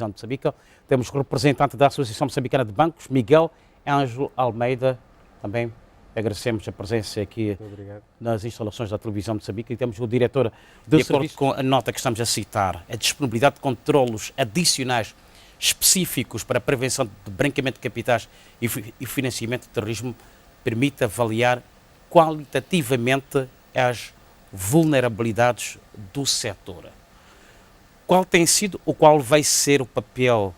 de Moçambique. Temos o representante da Associação Moçambicana de Bancos, Miguel Ângelo Almeida. Também agradecemos a presença aqui nas instalações da televisão de Moçambique. E temos o diretor de acordo com a nota que estamos a citar, a disponibilidade de controlos adicionais específicos para a prevenção de branqueamento de capitais e financiamento de terrorismo permite avaliar qualitativamente as vulnerabilidades do setor. Qual tem sido ou qual vai ser o papel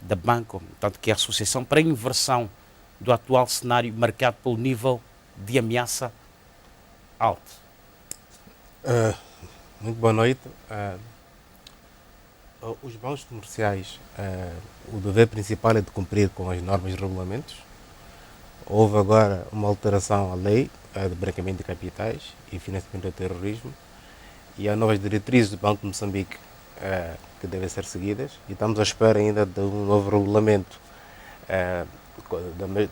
da Banco, tanto que é a associação, para a inversão do atual cenário marcado pelo nível de ameaça alto? Muito boa noite. Os bancos comerciais, o dever principal é de cumprir com as normas e regulamentos. Houve agora uma alteração à lei de branqueamento de capitais e financiamento do terrorismo e há novas diretrizes do Banco de Moçambique que devem ser seguidas e estamos à espera ainda de um novo regulamento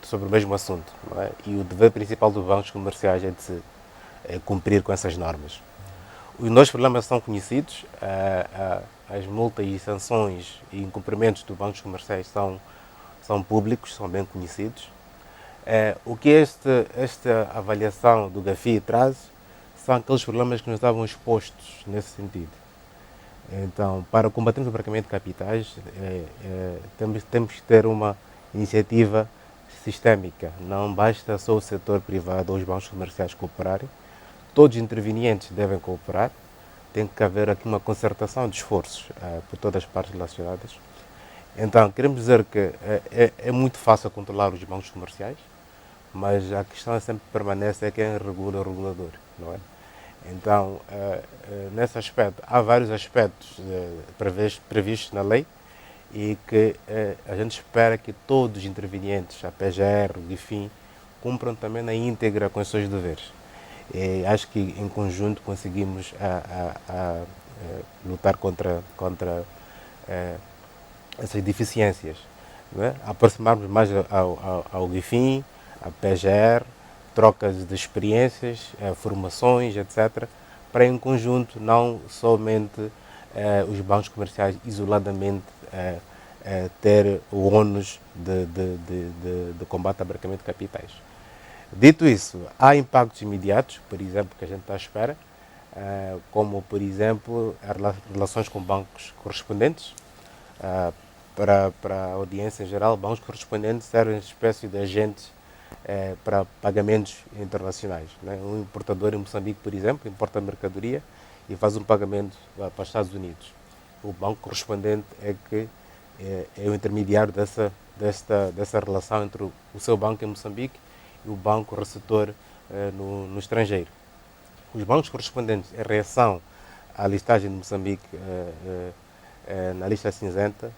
sobre o mesmo assunto. Não é? E o dever principal dos bancos comerciais é de cumprir com essas normas. Os nossos problemas são conhecidos, as multas e sanções e incumprimentos dos bancos comerciais são públicos, são bem conhecidos. O que esta avaliação do GAFI traz são aqueles problemas que nos estavam expostos nesse sentido. Então, para combatermos o branqueamento de capitais, temos que ter uma iniciativa sistémica. Não basta só o setor privado ou os bancos comerciais cooperarem. Todos os intervenientes devem cooperar. Tem que haver aqui uma concertação de esforços por todas as partes relacionadas. Então, queremos dizer que é muito fácil controlar os bancos comerciais, mas a questão sempre permanece é quem regula o regulador, não é? Então, nesse aspecto, há vários aspectos previstos na lei e que a gente espera que todos os intervenientes, a PGR, o GIFIN, cumpram também na íntegra com os seus deveres. E acho que em conjunto conseguimos lutar contra essas deficiências. Não é? Aproximarmos mais ao GIFIN, à PGR, trocas de experiências, formações, etc., para em conjunto, não somente os bancos comerciais isoladamente ter o ônus de combate ao branqueamento de capitais. Dito isso, há impactos imediatos, por exemplo, que a gente está à espera, como, por exemplo, as relações com bancos correspondentes. Para a audiência em geral, bancos correspondentes servem espécie de agentes para pagamentos internacionais. Né? Um importador em Moçambique, por exemplo, importa mercadoria e faz um pagamento para os Estados Unidos. O banco correspondente é o intermediário dessa relação entre o seu banco em Moçambique e o banco receptor no estrangeiro. Os bancos correspondentes, em reação à listagem de Moçambique na lista cinzenta,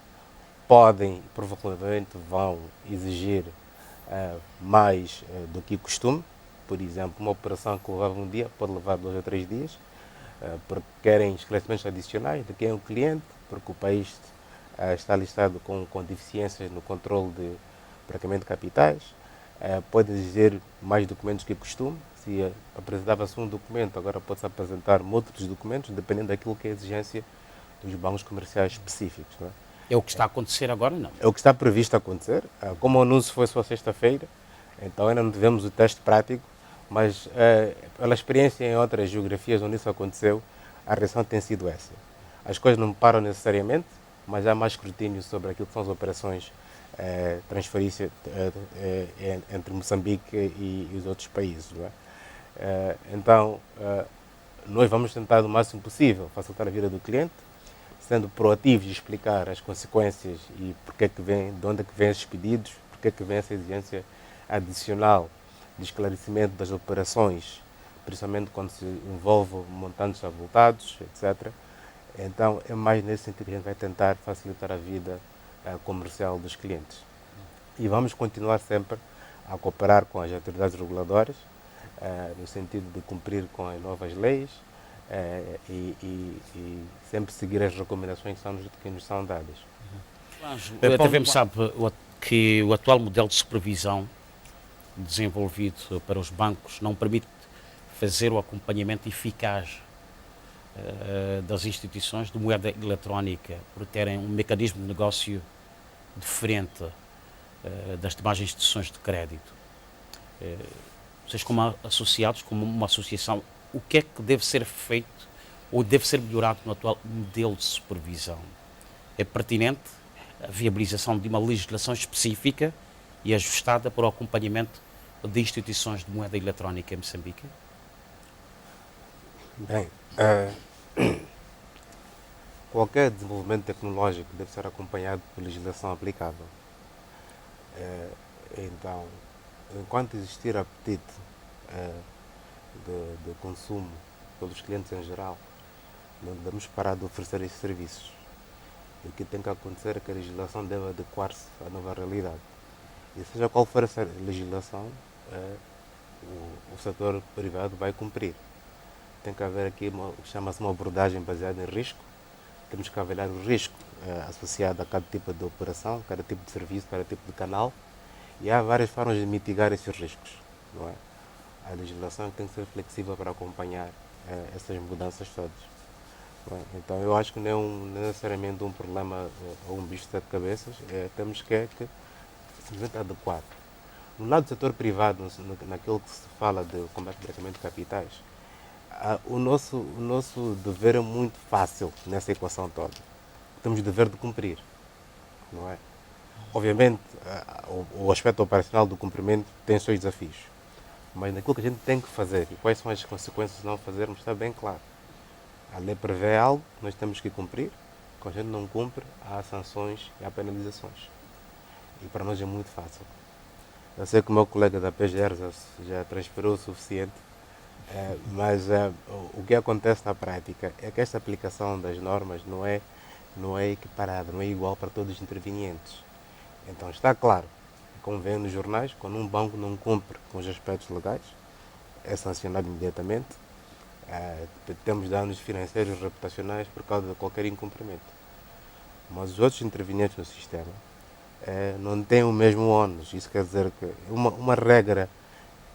podem, provavelmente vão exigir mais do que costume. Por exemplo, uma operação que levava um dia pode levar 2 ou 3 dias, porque querem esclarecimentos adicionais de quem é o cliente, porque o país está listado com deficiências no controle de branqueamento de capitais. Pode exigir mais documentos que costume. Se apresentava-se um documento, agora pode-se apresentar outros documentos, dependendo daquilo que é a exigência dos bancos comerciais específicos. Não é? É o que está a acontecer agora, não? É o que está previsto a acontecer. Como o anúncio foi só sexta-feira, então ainda não tivemos o teste prático, mas pela experiência em outras geografias onde isso aconteceu, a reação tem sido essa. As coisas não param necessariamente, mas há mais escrutínio sobre aquilo que são as operações transferência entre Moçambique e os outros países. Não é? Então, nós vamos tentar o máximo possível facilitar a vida do cliente, sendo proativos e explicar as consequências e de onde é que vêm esses pedidos, porque é que vem essa exigência adicional de esclarecimento das operações, principalmente quando se envolve montantes avultados, etc. Então, é mais nesse sentido que a gente vai tentar facilitar a vida comercial dos clientes. E vamos continuar sempre a cooperar com as autoridades reguladoras, no sentido de cumprir com as novas leis e sempre seguir as recomendações que nos são dadas. A TVM sabe que o atual modelo de supervisão desenvolvido para os bancos não permite fazer o acompanhamento eficaz das instituições de moeda eletrónica, por terem um mecanismo de negócio diferente das demais instituições de crédito. Vocês, como associados, como uma associação, o que é que deve ser feito ou deve ser melhorado no atual modelo de supervisão? É pertinente a viabilização de uma legislação específica e ajustada para o acompanhamento de instituições de moeda eletrónica em Moçambique? Bem, qualquer desenvolvimento tecnológico deve ser acompanhado por legislação aplicável. Então, enquanto existir apetite de consumo pelos clientes em geral, não devemos parar de oferecer esses serviços. E o que tem que acontecer é que a legislação deve adequar-se à nova realidade. E seja qual for essa legislação, o setor privado vai cumprir. Tem que haver aqui chama-se uma abordagem baseada em risco. Temos que avaliar o risco associado a cada tipo de operação, cada tipo de serviço, cada tipo de canal. E há várias formas de mitigar esses riscos. Não é? A legislação tem que ser flexível para acompanhar essas mudanças todas. Não é? Então eu acho que não é necessariamente um problema ou um bicho de sete cabeças, temos que simplesmente adequar. No lado do setor privado, naquilo que se fala de combate ao branqueamento de capitais, o nosso dever é muito fácil nessa equação toda. Temos o dever de cumprir, não é? Obviamente, o aspecto operacional do cumprimento tem os seus desafios, mas naquilo que a gente tem que fazer e quais são as consequências de não fazermos está bem claro. A lei prevê algo, nós temos que cumprir. Quando a gente não cumpre, há sanções e há penalizações. E para nós é muito fácil. Eu sei que o meu colega da PGR já transpirou o suficiente, mas o que acontece na prática é que esta aplicação das normas não é equiparada, não é igual para todos os intervenientes. Então está claro, como vem nos jornais, quando um banco não cumpre com os aspectos legais, é sancionado imediatamente. Temos danos financeiros e reputacionais por causa de qualquer incumprimento. Mas os outros intervenientes no sistema não têm o mesmo ônus. Isso quer dizer que uma regra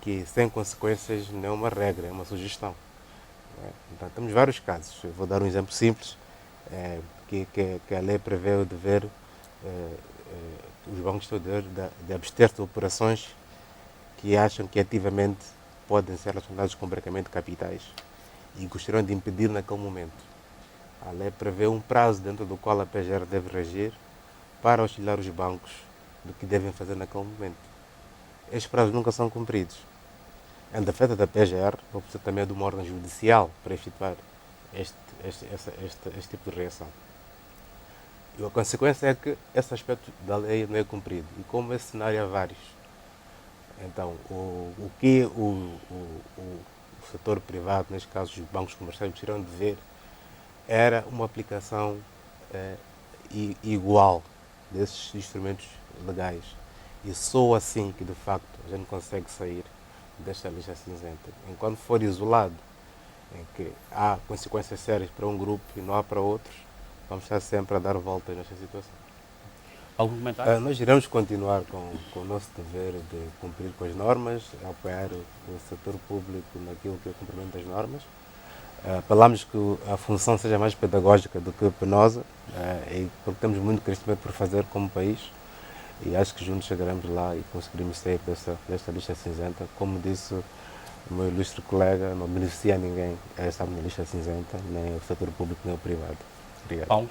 que sem consequências não é uma regra, é uma sugestão. Então temos vários casos. Eu vou dar um exemplo simples, que a lei prevê o dever, os bancos têm o dever de abster-se de operações que acham que ativamente podem ser relacionadas com branqueamento de capitais e gostariam de impedir naquele momento. A lei prevê um prazo dentro do qual a PGR deve regir para auxiliar os bancos do que devem fazer naquele momento. Estes prazos nunca são cumpridos. A defesa da PGR não precisa também de uma ordem judicial para efetuar este tipo de reação. E a consequência é que esse aspecto da lei não é cumprido. E como esse cenário há vários. Então, o que o setor privado, neste caso os bancos comerciais, precisam de ver era uma aplicação igual desses instrumentos legais. E só assim que, de facto, a gente consegue sair desta lista cinzenta. Enquanto for isolado, em que há consequências sérias para um grupo e não há para outros, vamos estar sempre a dar voltas nesta situação. Algum comentário? Nós iremos continuar com o nosso dever de cumprir com as normas, apoiar o setor público naquilo que é o cumprimento das normas. Falamos que a função seja mais pedagógica do que penosa, porque temos muito crescimento por fazer como país e acho que juntos chegaremos lá e conseguiremos sair desta lista cinzenta. Como disse o meu ilustre colega, não beneficia ninguém estar na lista cinzenta, nem o setor público nem o privado. Obrigado. Paulo?